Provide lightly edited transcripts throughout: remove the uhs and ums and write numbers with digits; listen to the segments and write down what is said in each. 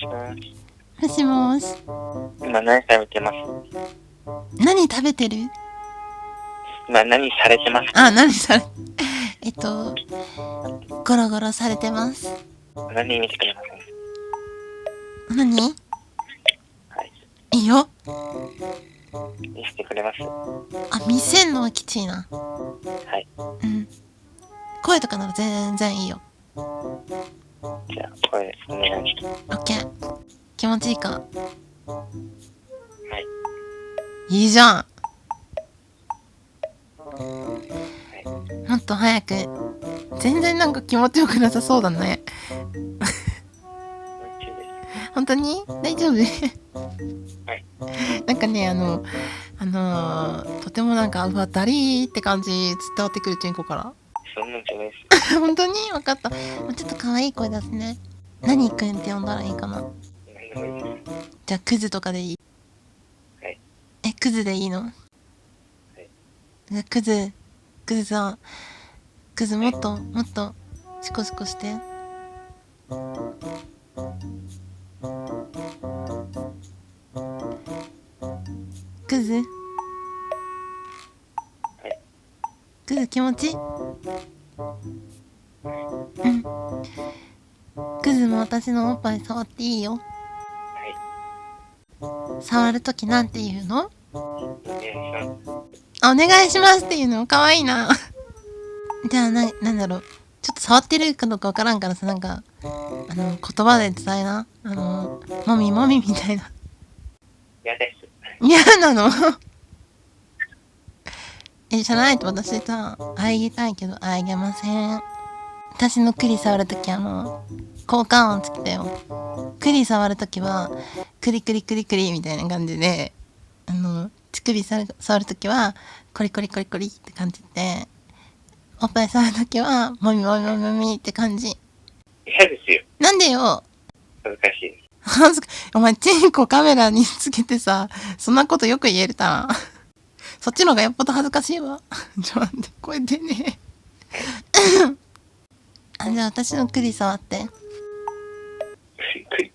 しもし。もしもし。今何食べてます？何食べてる？今何されてます？何され、ゴロゴロされてます。何見てくれます？何？はい。いいよ。見せてくれます？見せんのはきついな。はい。うん。声とかなら全然いいよ。じゃあ、これお願いします。オッケー。気持ちいいか？はい。いいじゃん。はい。もっと早く。全然なんか気持ちよくなさそうだね。本当に大丈夫？はい。なんかね、とてもなんか、うわ、ダリーって感じ伝わってくる、チンコから。そんなんじゃないです。本当に分かった。もうちょっと可愛い声出すね。何くんって呼んだらいいかな。何でもいいです。じゃあ、クズとかでいい？はい。クズでいいの？じゃあ、クズさん、クズもっと、シコシコして。クズ？はい。クズ気持ち？うん。クズも私のおっぱい触っていいよ。はい。触るときなんて言うの？お願いします。お願いしますっていうのかわいいな。じゃあなんだろう。ちょっと触ってるかどうかわからんからさ、なんか、言葉で伝えな。もみもみみたいな。嫌です。嫌なの？じゃないと私さ、あげたいけどあげません。私の栗触るとき効果音つけたよ。栗触るときは、クリクリクリクリみたいな感じで、乳首触るときは、コリコリコリコリって感じで、おっぱい触るときは、もみもみもみもみって感じ。嫌ですよ。なんでよ。恥ずかしいです。お前、チンコカメラにつけてさ、そんなことよく言えるたな。そっちの方がよっぽど恥ずかしいわ。ちょ、待って、これでね。じゃあ私の栗触って。クリ。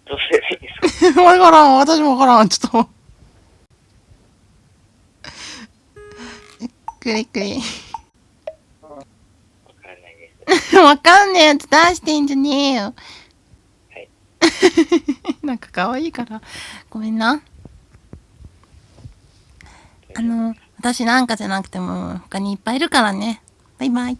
どうすればいいんですか？わからん、私もわからん、ちょっと。クリクリ。わからないです。わかんねえやつ出してんじゃねえよ。はい。なんか可愛いから、ごめんな。私なんかじゃなくても他にいっぱいいるからね。バイバイ。